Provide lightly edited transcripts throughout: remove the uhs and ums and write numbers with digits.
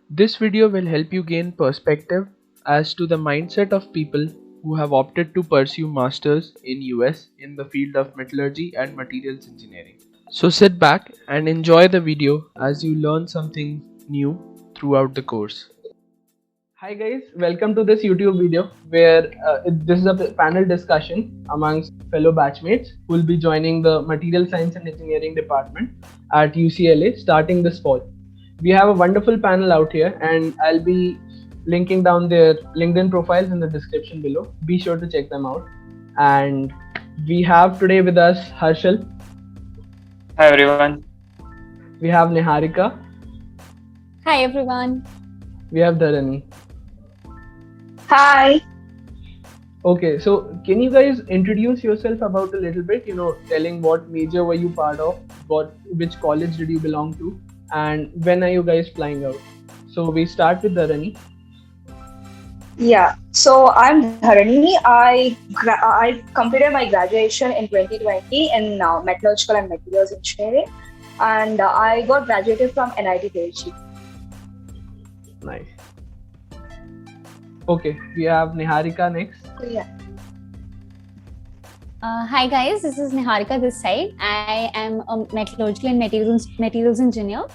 This video will help you gain perspective as to the mindset of people who have opted to pursue masters in US in the field of metallurgy and materials engineering. So sit back and enjoy the video as you learn something new throughout the course. Hi guys, welcome to this YouTube video where this is a panel discussion amongst fellow batchmates who will be joining the Material Science and Engineering department at UCLA starting this fall. We have a wonderful panel out here and I'll be linking down their LinkedIn profiles in the description below. Be sure to check them out. And we have today with us Harshal. Hi everyone. We have Niharika. Hi everyone. We have Dharani. Hi. Okay, so can you guys introduce yourself about a little bit, telling what major were you part of, which college did you belong to, and when are you guys flying out? So we start with Dharani. Yeah, so I'm Dharani. I completed my graduation in 2020 in Metallurgical and Materials Engineering, and I got graduated from NIT Delhi. Nice. Okay, we have Niharika next. Yeah. Hi guys, this is Niharika this side. I am a metallurgical and materials engineer,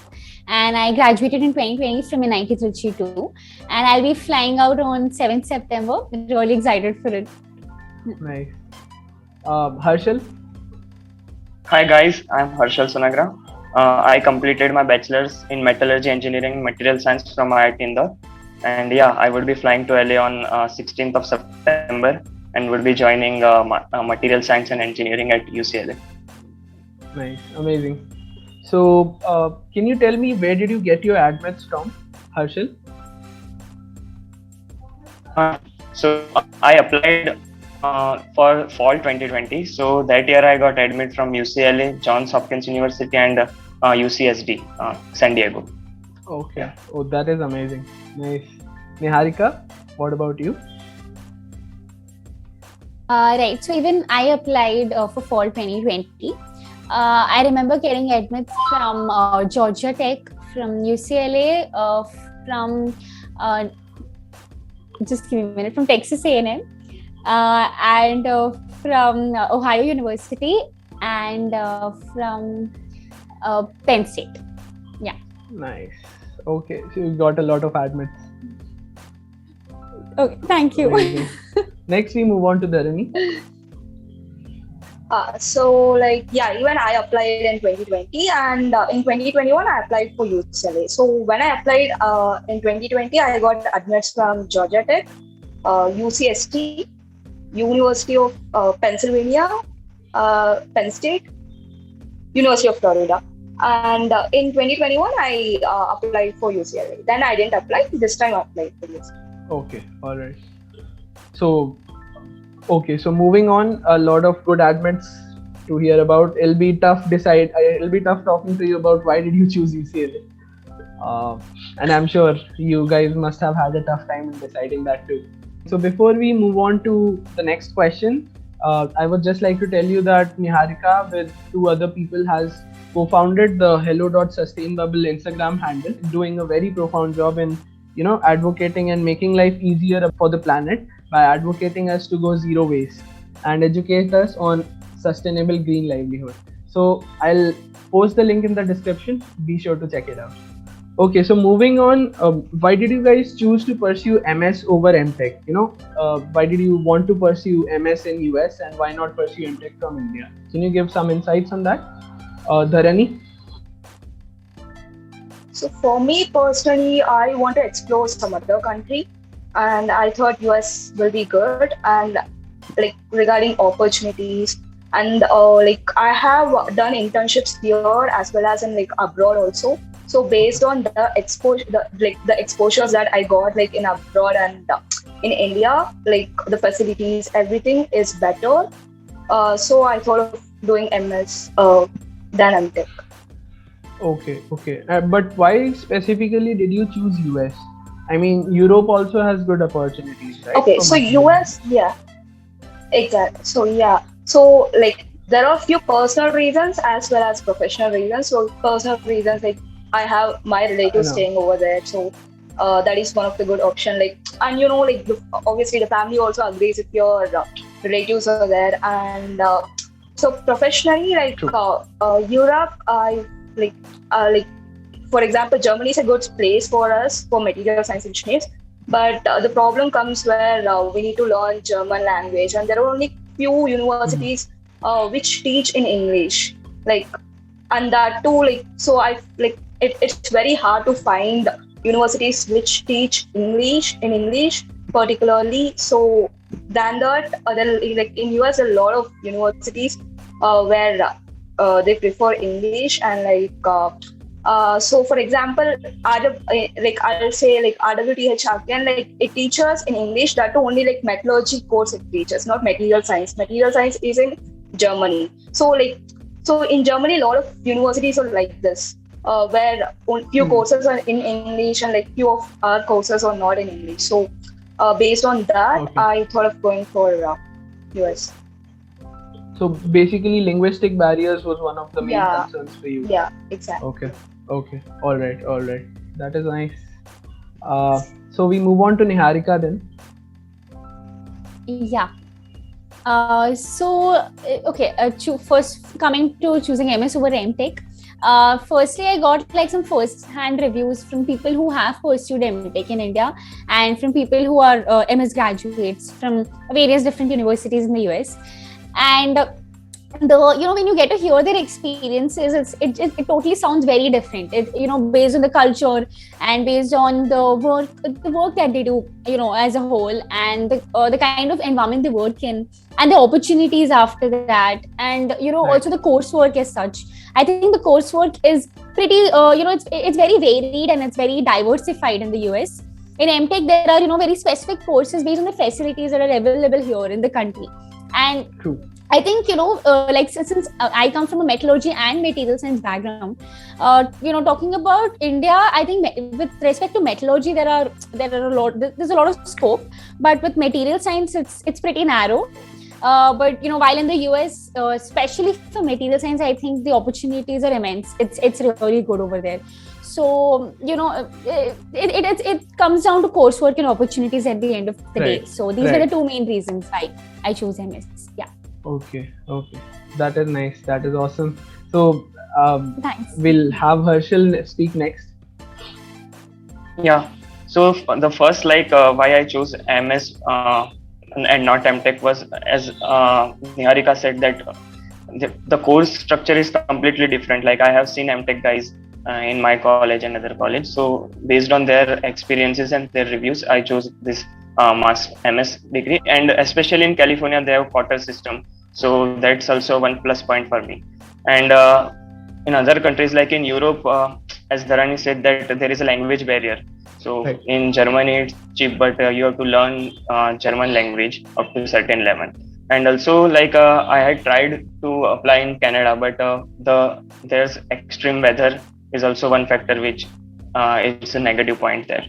and I graduated in 2020 from NIT Trichy too. And I'll be flying out on 7th September. Really excited for it. Nice. Harshal. Hi guys, I'm Harshal Sunagra. I completed my bachelor's in metallurgy engineering and material science from IIT Indore. And yeah, I would be flying to LA on 16th of September and would be joining material science and engineering at UCLA. Nice, amazing. So, can you tell me where did you get your admits from, Harshal? So I applied for fall 2020. So that year I got admit from UCLA, Johns Hopkins University, and UCSD, San Diego. Okay. Yeah. Oh, that is amazing. Nice. Niharika, what about you? Right. So even I applied for fall 2020. I remember getting admits from Georgia Tech, from UCLA, from just give me a minute, from Texas A&M, and from Ohio University, and from Penn State. Yeah. Nice. Okay, so you got a lot of admits. Okay, thank you. Next, we move on to Dharani. Even I applied in 2020, and in 2021 I applied for UCLA. So when I applied in 2020, I got admits from Georgia Tech, UCST, University of Pennsylvania, Penn State, University of Florida. And in 2021, I applied for UCLA. Then I didn't apply. This time I applied for UCLA. Okay, all right. So moving on, a lot of good admits to hear about. It'll be tough talking to you about why did you choose UCLA. And I'm sure you guys must have had a tough time in deciding that too. So before we move on to the next question, I would just like to tell you that Niharika with two other people has co-founded the hello.sustainbubble Instagram handle, doing a very profound job in advocating and making life easier for the planet by advocating us to go zero waste and educate us on sustainable green livelihood. So I'll post the link in the description. Be sure to check it out. Okay, so moving on, why did you guys choose to pursue MS over MTech? Why did you want to pursue MS in US and why not pursue MTech from India? Can you give some insights on that? Dharani? So for me personally, I want to explore some other country, and I thought US will be good. And regarding opportunities, and I have done internships here as well as in abroad also. So based on the exposure, the exposures that I got in abroad and in India, the facilities, everything is better. So I thought of doing MS than MTech. Okay. But why specifically did you choose US? I mean, Europe also has good opportunities, right? Okay, so US, yeah, exactly. So there are a few personal reasons as well as professional reasons. So personal reasons, I have my relatives staying over there, so that is one of the good option. Like, and like obviously the family also agrees if your relatives are there, and so professionally, like True. Europe, I like for example, Germany is a good place for us for material science engineers. But the problem comes where we need to learn German language, and there are only few universities which teach in English. Like, and that too, like, so I like it's very hard to find universities which teach English in English particularly. So than that, like in US, a lot of universities where they prefer English, and so for example, like I'll say like RWTH again, like it teaches in English, that only like metallurgy course it teaches, not material science. Material science is in Germany. So in Germany, a lot of universities are like this, where few courses are in English, and like few of our courses are not in English. So based on that, Okay. I thought of going for US. So basically, linguistic barriers was one of the main Yeah. concerns for you. Yeah, exactly. Okay. All right. That is nice. So we move on to Niharika then. Yeah. First coming to choosing MS over MTech. Firstly, I got like some first-hand reviews from people who have pursued MTech in India, and from people who are MS graduates from various different universities in the US. And when you get to hear their experiences, it totally sounds very different. Based on the culture and based on the work that they do, as a whole, and the kind of environment they work in, and the opportunities after that, and also the coursework as such. I think the coursework is pretty, it's very varied and it's very diversified in the US. In MTech, there are very specific courses based on the facilities that are available here in the country, and True. I think since I come from a metallurgy and material science background, talking about India, I think with respect to metallurgy, there's a lot of scope, but with material science, it's pretty narrow. But while in the US, especially for material science, I think the opportunities are immense. It's really good over there. So it comes down to coursework and opportunities at the end of the day. So these were the two main reasons why I chose MS. Yeah. Okay. That is nice. That is awesome. So Thanks. we'll have Harshal speak next. Yeah. So the first why I chose MS and not MTech was, as Niharika said, that the course structure is completely different. Like I have seen MTech guys in my college and other college. So based on their experiences and their reviews, I chose this MS degree. And especially in California, they have quota system. So that's also one plus point for me. And in other countries like in Europe, as Dharani said, that there is a language barrier. So in Germany, it's cheap, but you have to learn German language up to a certain level. And also, I had tried to apply in Canada, but there's extreme weather is also one factor which is a negative point there.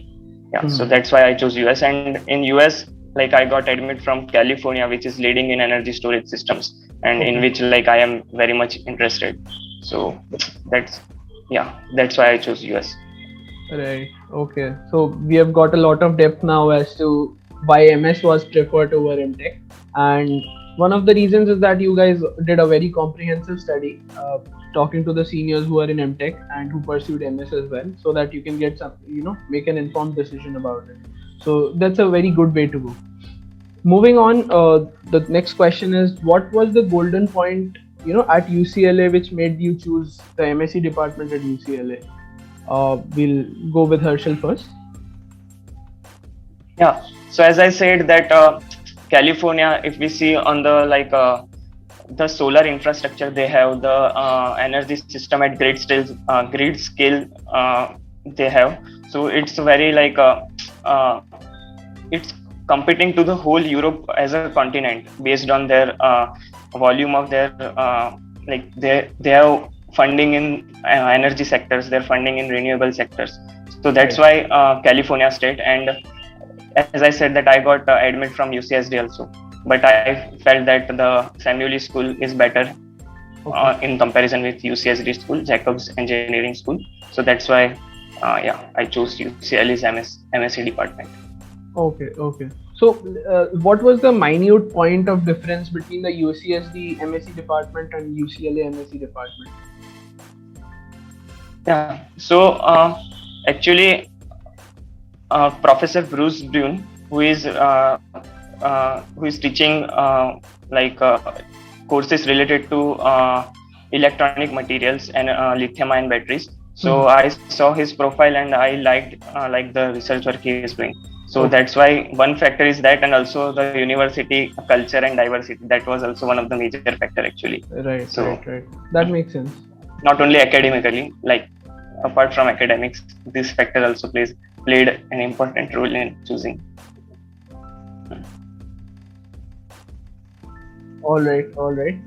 Yeah, so that's why I chose US. And in US, I got admit from California, which is leading in energy storage systems, and in which I am very much interested. So that's why I chose US. Right. Okay. So we have got a lot of depth now as to why MS was preferred over MTech, and one of the reasons is that you guys did a very comprehensive study, talking to the seniors who are in MTech and who pursued MS as well, so that you can get some, make an informed decision about it. So that's a very good way to go. Moving on, the next question is, what was the golden point, at UCLA which made you choose the MSc department at UCLA? We'll go with Harshal first. Yeah. So as I said that California, if we see on the the solar infrastructure they have, the energy system at grid scale they have. So it's very it's competing to the whole Europe as a continent based on their volume of their they have funding in energy sectors, they're funding in renewable sectors. So that's why California State. And as I said that I got admit from UCSD also, but I felt that the Samueli school is better in comparison with UCSD school, Jacobs Engineering School. So that's why I chose UCLA's MSc department. Okay, okay. So, what was the minute point of difference between the UCSD MSc department and UCLA MSc department? Yeah. So actually, Professor Bruce Brune, who is teaching courses related to electronic materials and lithium-ion batteries. So I saw his profile and I liked the research work he is doing. So that's why one factor is that, and also the university culture and diversity. That was also one of the major factor actually. Right, So, right. That makes sense. Not only academically, like apart from academics, this factor also played an important role in choosing. All right.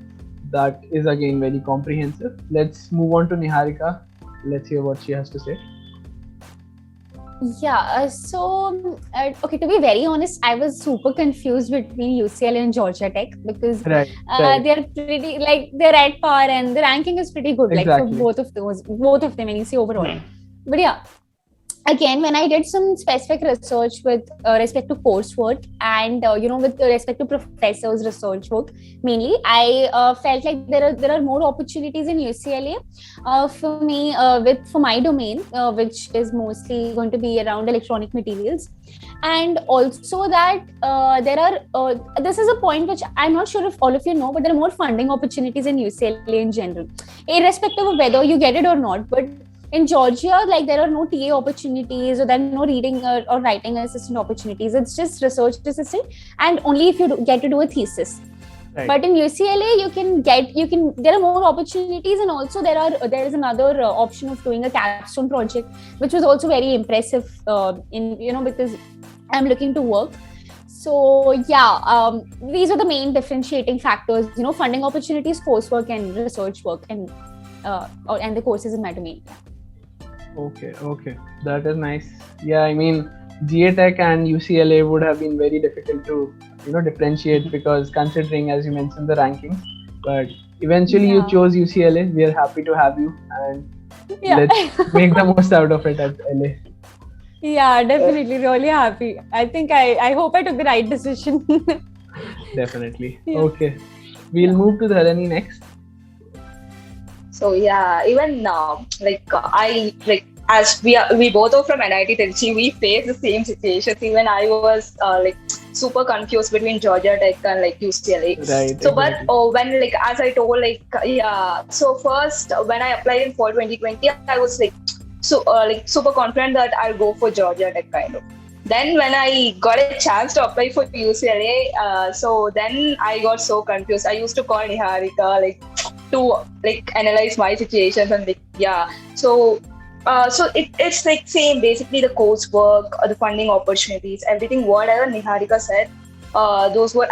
That is again very comprehensive. Let's move on to Niharika. Let's hear what she has to say. Yeah, okay, to be very honest, I was super confused between UCLA and Georgia Tech because Right. they're pretty, like, they're at par and the ranking is pretty good, Exactly. like for both of them, when you see overall. But yeah, again, when I did some specific research with respect to coursework and with respect to professors' research work, mainly, I felt like there are more opportunities in UCLA for me for my domain, which is mostly going to be around electronic materials, and also that there are. This is a point which I'm not sure if all of you know, but there are more funding opportunities in UCLA in general, irrespective of whether you get it or not, but in Georgia, like, there are no TA opportunities, or there are no reading or writing assistant opportunities. It's just research assistant, and only if you get to do a thesis. Right. But in UCLA, there are more opportunities, and also there is another option of doing a capstone project, which was also very impressive. Because I'm looking to work. So yeah, these are the main differentiating factors. Funding opportunities, coursework, and research work, and the courses in my domain. Yeah. Okay. That is nice. Yeah, I mean, GA Tech and UCLA would have been very difficult to, differentiate because considering, as you mentioned, the rankings. But eventually you chose UCLA. We are happy to have you, and let's make the most out of it at LA. Yeah, definitely. Really happy. I think I hope I took the right decision. Definitely. Yeah. Okay. We'll move to Dharani next. So yeah, even now, as we both are from NIT Trichy, we face the same situations. Even I was super confused between Georgia Tech and UCLA. Right. So, exactly. but when as I told so first when I applied in fall 2020, I was super confident that I'll go for Georgia Tech kind of. Then when I got a chance to apply for UCLA, so then I got so confused. I used to call Niharika to analyze my situations and So it's same, basically the coursework, the funding opportunities, everything. Whatever Niharika said, those were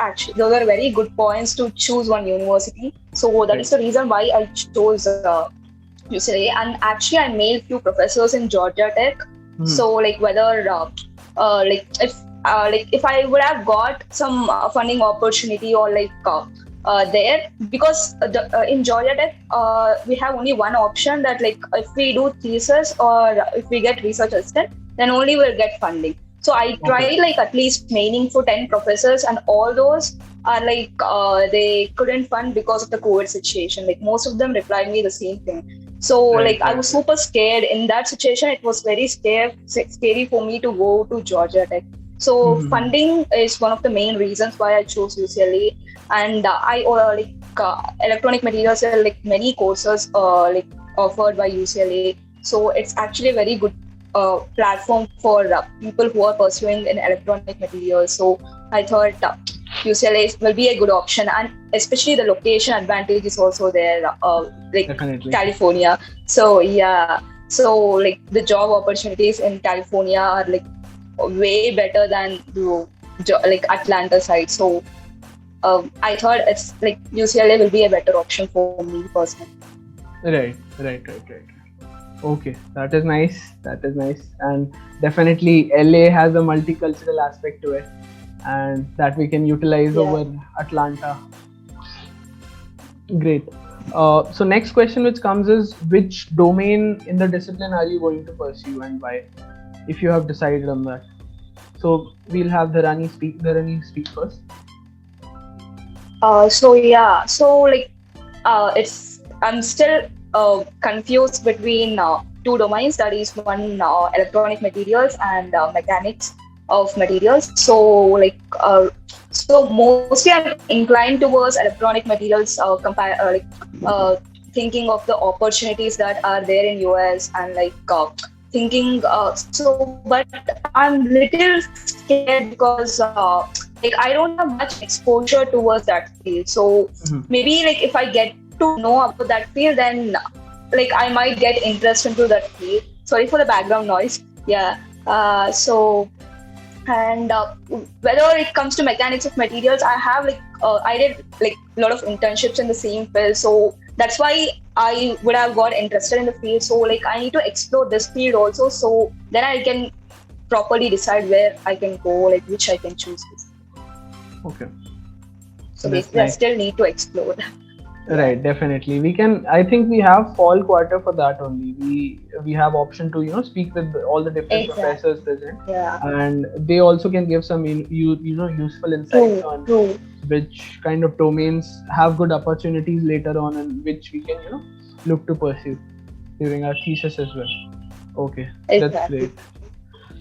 very good points to choose one university. So that is the reason why I chose UCLA. And actually, I mailed few professors in Georgia Tech. So whether if I would have got some funding opportunity or there, because in Georgia Tech we have only one option, that if we do thesis or if we get research assistant, then only we'll get funding. So I tried at least mailing for 10 professors, and all those are they couldn't fund because of the COVID situation. Most of them replied me the same thing. So I was super scared in that situation. It was very scary for me to go to Georgia Tech. So funding is one of the main reasons why I chose UCLA. And electronic materials are many courses offered by UCLA. So it's actually a very good platform for people who are pursuing in electronic materials. So I thought UCLA will be a good option, and especially the location advantage is also there, Definitely. California. So yeah, so the job opportunities in California are way better than the Atlanta side. So I thought it's UCLA will be a better option for me personally. Right. Okay, that is nice. And definitely LA has a multicultural aspect to it, and that we can utilize over Atlanta. Great. So next question which comes is, which domain in the discipline are you going to pursue and why, if you have decided on that? So we'll have Dharani speak first. It's I'm still confused between two domains. That is one electronic materials and mechanics of materials. So mostly I'm inclined towards electronic materials. Thinking of the opportunities that are there in US and thinking. But I'm little scared because I don't have much exposure towards that field. So maybe if I get to know about that field, then I might get interest into that field. Sorry for the background noise. Yeah. And whether it comes to mechanics of materials, I did a lot of internships in the same field, so that's why I would have got interested in the field. So I need to explore this field also, so then I can properly decide where I can go, which I can choose. Okay. So That's basically, I nice. still need to explore. Right, definitely. We can. I think we have fall quarter for that only. We have option to speak with all the different Exactly. professors present, Yeah. and they also can give some useful insights on True. which kind of domains have good opportunities later on, and which we can look to pursue during our thesis as well. Okay, that's Exactly. great.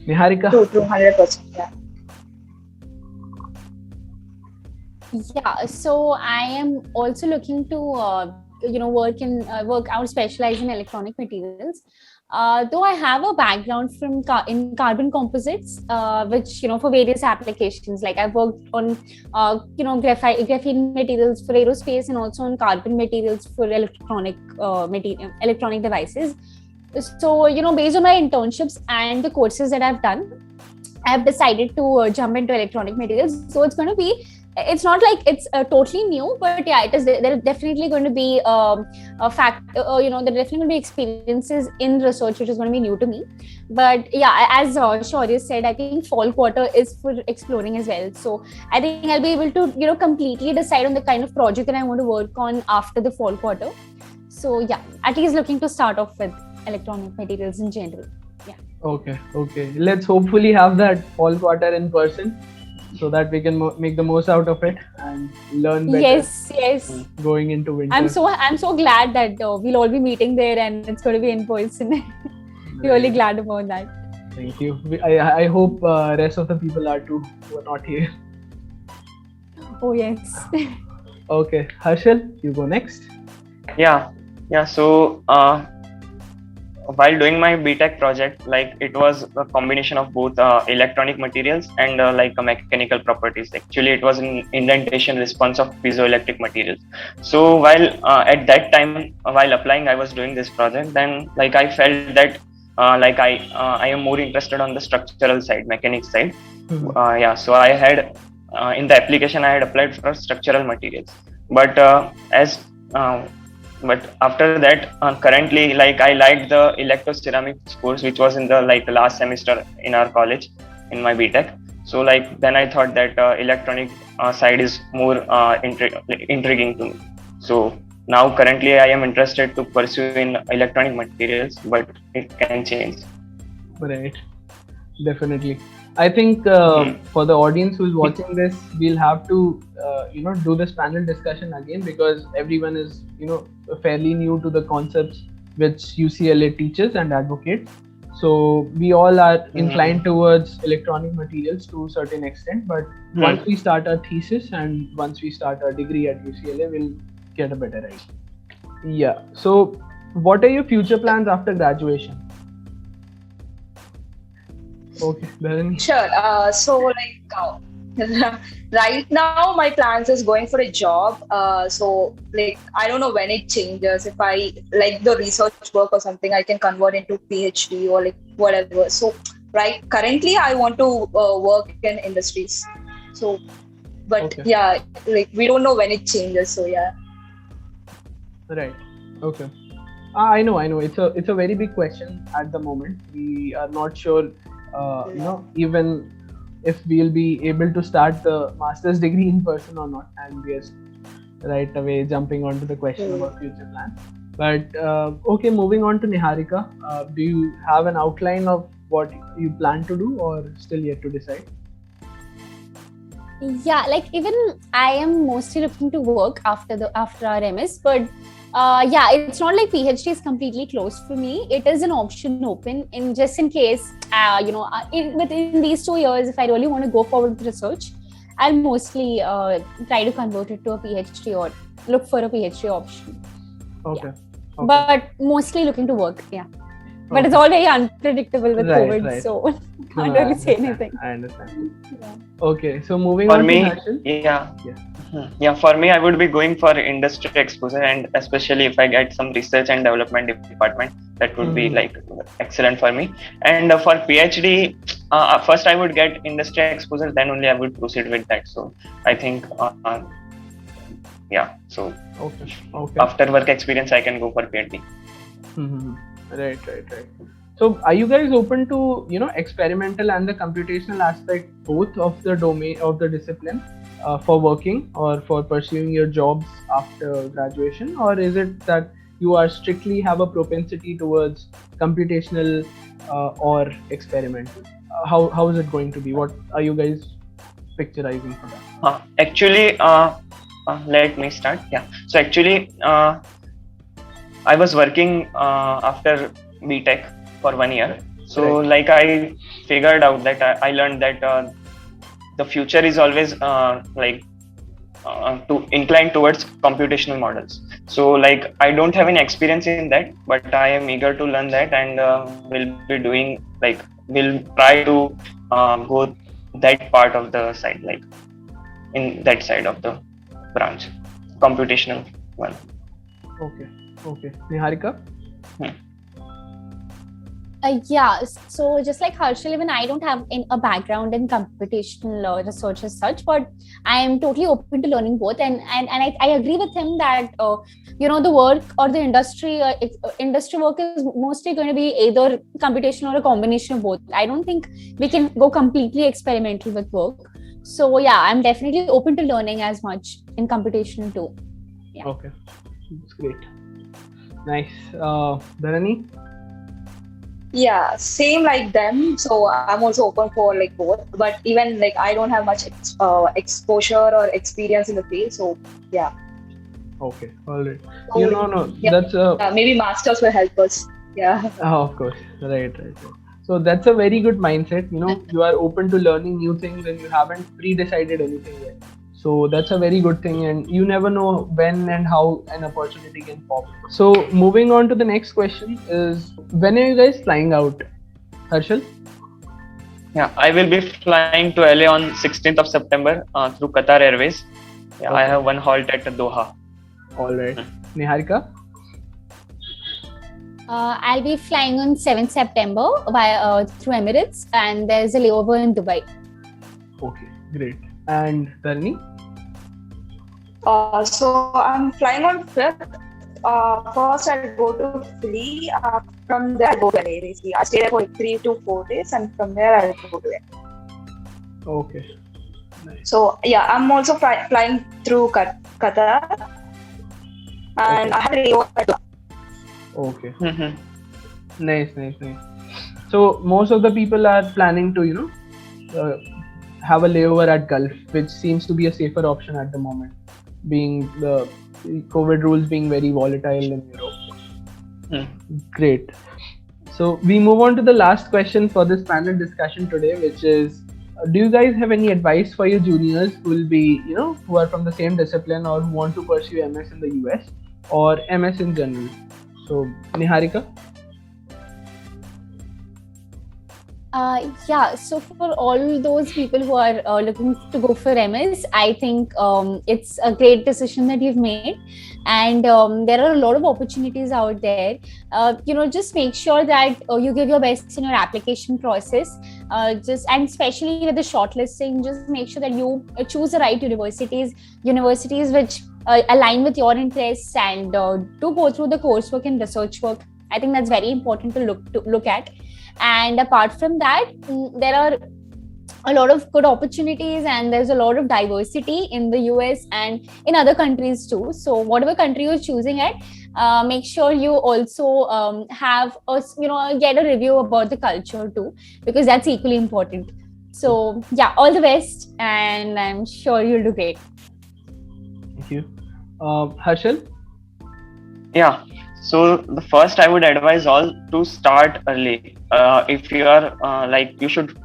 Niharika. True, 100%. Yeah. Yeah, so I am also looking to work out, specialize in electronic materials. Though I have a background from in carbon composites, which for various applications, like I've worked on graphene materials for aerospace and also on carbon materials for electronic devices. So based on my internships and the courses that I've done, I've decided to jump into electronic materials. So it's not like it's totally new, but yeah, it is. There are definitely going to be a fact. There are definitely going to be experiences in research which is going to be new to me. But yeah, as Shaurya said, I think fall quarter is for exploring as well. So I think I'll be able to completely decide on the kind of project that I want to work on after the fall quarter. So yeah, at least looking to start off with electronic materials in general. Yeah. Okay. Let's hopefully have that fall quarter in person, so that we can make the most out of it and learn better. Yes. Going into winter. I'm so glad that we'll all be meeting there and it's going to be in person. Really glad about that. Thank you. I hope rest of the people are too, who are not here. Oh yes. Okay, Harshal, you go next. Yeah. So while doing my BTech project, it was a combination of both electronic materials and mechanical properties. Actually, it was an indentation response of piezoelectric materials. So while at that time, while applying, I was doing this project. Then I felt that I am more interested on the structural side, mechanics side. So I had in the application I had applied for structural materials, but but after that, currently, I liked the electroceramics course, which was in the last semester in our college, in my BTech. So then I thought that electronic side is more intriguing to me. So now currently I am interested to pursue in electronic materials, but it can change. Right, definitely. I think for the audience who's watching this, we'll have to do this panel discussion again, because everyone is fairly new to the concepts which UCLA teaches and advocates. So we all are inclined towards electronic materials to a certain extent, but once we start our thesis and once we start our degree at UCLA, we'll get a better idea. Yeah. So what are your future plans after graduation? Okay, Dharani. Sure. Right now my plans is going for a job. I don't know when it changes. If I like the research work or something, I can convert into PhD or whatever. So currently I want to work in industries. So, but Okay. yeah, we don't know when it changes. So yeah. Right. Okay. I know. It's a very big question at the moment. We are not sure, even if we'll be able to start the master's degree in person or not, and we are right away jumping onto the question about future plans. But okay, moving on to Niharika. Do you have an outline of what you plan to do, or still yet to decide? Yeah, like even I am mostly looking to work after our MS, but yeah, it's not like PhD is completely closed for me. It is an option open in just in case, within these 2 years, if I really want to go forward with research, I'll mostly try to convert it to a PhD or look for a PhD option. Okay. Okay. But mostly looking to work, yeah. But it's all very unpredictable with COVID, Right. so No, can't I really say understand. anything. I understand. Yeah. Okay, so moving For on me, to Harshal. yeah, for me, I would be going for industry exposure, and especially if I get some research and development department, that would be like excellent for me. And for PhD, first I would get industry exposure, then only I would proceed with that. So I think, yeah. So Okay. after work experience, I can go for PhD. Right. So are you guys open to, experimental and the computational aspect both of the domain of the discipline for working or for pursuing your jobs after graduation, or is it that you are strictly have a propensity towards computational or experimental? How is it going to be? What are you guys picturizing for that? Actually, let me start. Yeah. So actually, I was working after BTech for 1 year. So like I figured out that I learned that the future is always to incline towards computational models. So like I don't have any experience in that, but I am eager to learn that, and we'll try to go that part of the side, like in that side of the branch, computational one. Okay. Niharika? Yeah, so just like Harshal, even I don't have a background in computational research as such, but I am totally open to learning both. And I agree with him that the work or the industry work is mostly going to be either computational or a combination of both. I don't think we can go completely experimental with work. So yeah, I'm definitely open to learning as much in computation too. Yeah. Okay, that's great. Nice. Dharani? Yeah, same like them. So I'm also open for like both. But even like I don't have much exposure or experience in the field. So yeah. Okay, all right. So, that's maybe masters will help us. Yeah. of course. Right. So that's a very good mindset. You are open to learning new things and you haven't pre-decided anything yet. So that's a very good thing, and you never know when and how an opportunity can pop. So moving on to the next question is, when are you guys flying out? Harshal? Yeah, I will be flying to LA on 16th of September through Qatar Airways. Yeah, Okay. I have one halt at Doha. All right. Niharika? I'll be flying on 7th September through Emirates, and there's a layover in Dubai. Okay, great. And Dharani? So I'm flying on 5th. First I'll go to Philly. From there I'll go to LA. Basically, I stay there for like 3 to 4 days, and from there I'll go to LA. Okay. Nice. So yeah, I'm also flying through Qatar, and I have a layover at Doha. Okay. Nice. So most of the people are planning to, have a layover at Gulf, which seems to be a safer option at the moment, being the COVID rules being very volatile in Europe. Great. So we move on to the last question for this panel discussion today, which is, do you guys have any advice for your juniors who will be, who are from the same discipline or who want to pursue MS in the US or MS in general? So Niharika? Yeah, so for all those people who are looking to go for MS, I think it's a great decision that you've made, and there are a lot of opportunities out there. Just make sure that you give your best in your application process. And especially with the shortlisting, just make sure that you choose the right universities which align with your interests, and do go through the coursework and research work. I think that's very important to look at. And apart from that, there are a lot of good opportunities, and there's a lot of diversity in the US and in other countries too. So whatever country you're choosing at, make sure you also have a, get a review about the culture too, because that's equally important. So yeah, all the best, and I'm sure you'll do great. Thank you. Harshal? Yeah. So the first I would advise all to start early. If you are you should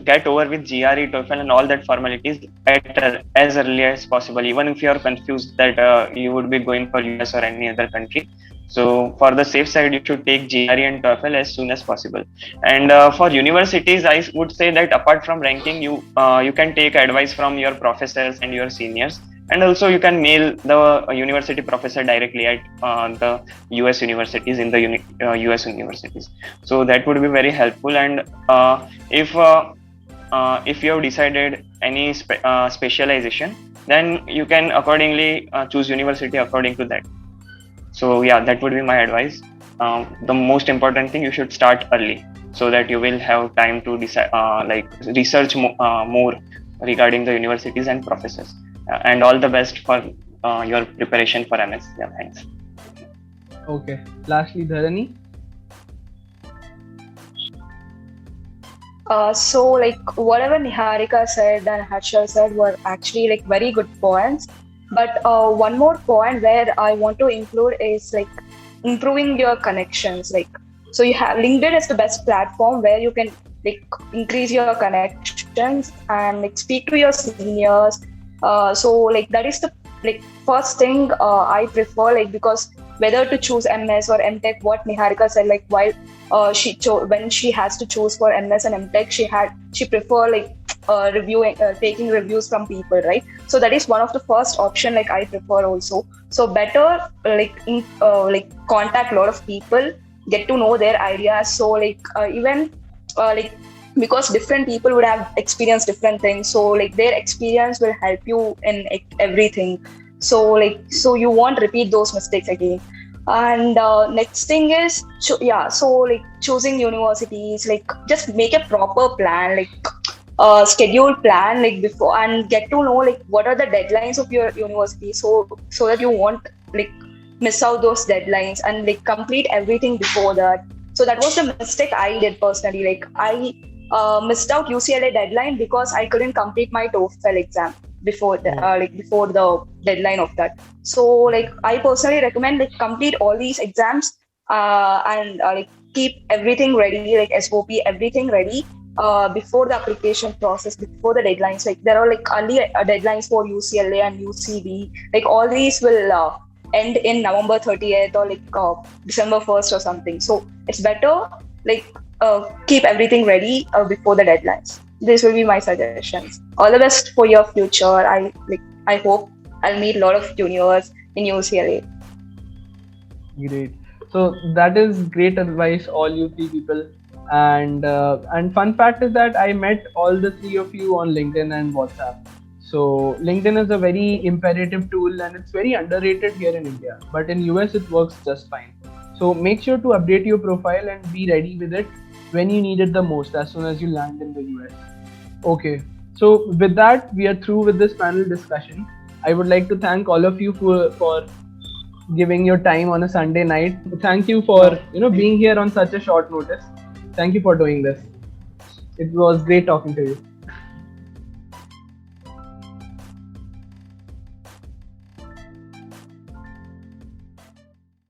get over with GRE, TOEFL, and all that formalities as early as possible. Even if you are confused that you would be going for US or any other country. So for the safe side, you should take GRE and TOEFL as soon as possible. And for universities, I would say that apart from ranking, you can take advice from your professors and your seniors. And also you can mail the university professor directly at the US universities in the US universities. So that would be very helpful. And if you have decided any specialization, then you can accordingly choose university according to that. So yeah, that would be my advice. The most important thing, you should start early so that you will have time to decide, research more regarding the universities and professors. And all the best for your preparation for MS. Yeah, thanks. Okay. Lastly, Dharani? So like whatever Niharika said and Harshal said were actually like very good points. But one more point where I want to include is like improving your connections. Like, so you have LinkedIn is the best platform where you can like increase your connections and like speak to your seniors. So like that is the like first thing I prefer, like, because whether to choose MS or MTech, what Niharika said, like while when she has to choose for MS and MTech, she prefer like reviewing taking reviews from people, right? So that is one of the first option like I prefer also. So better like contact a lot of people, get to know their ideas. So like even like, because different people would have experienced different things, so like their experience will help you in everything. So like, so you won't repeat those mistakes again. And next thing is so like choosing universities, like just make a proper plan, like scheduled plan like before, and get to know like what are the deadlines of your university, so that you won't like miss out those deadlines, and like complete everything before that. So that was the mistake I did personally. Like I missed out UCLA deadline because I couldn't complete my TOEFL exam before before the deadline of that. So like I personally recommend like complete all these exams and like keep everything ready, like SOP, everything ready before the application process, before the deadlines. Like there are like early deadlines for UCLA and UCB. Like all these will end in November 30th or like December 1st or something. So it's better like keep everything ready before the deadlines. This will be my suggestions. All the best for your future. I hope I'll meet a lot of juniors in UCLA. Great. So that is great advice, all you three people. And fun fact is that I met all the three of you on LinkedIn and WhatsApp. So LinkedIn is a very imperative tool and it's very underrated here in India. But in US it works just fine. So make sure to update your profile and be ready with it when you need it the most, as soon as you land in the US. Okay. So with that, we are through with this panel discussion. I would like to thank all of you for giving your time on a Sunday night. Thank you for being here on such a short notice. Thank you for doing this. It was great talking to you.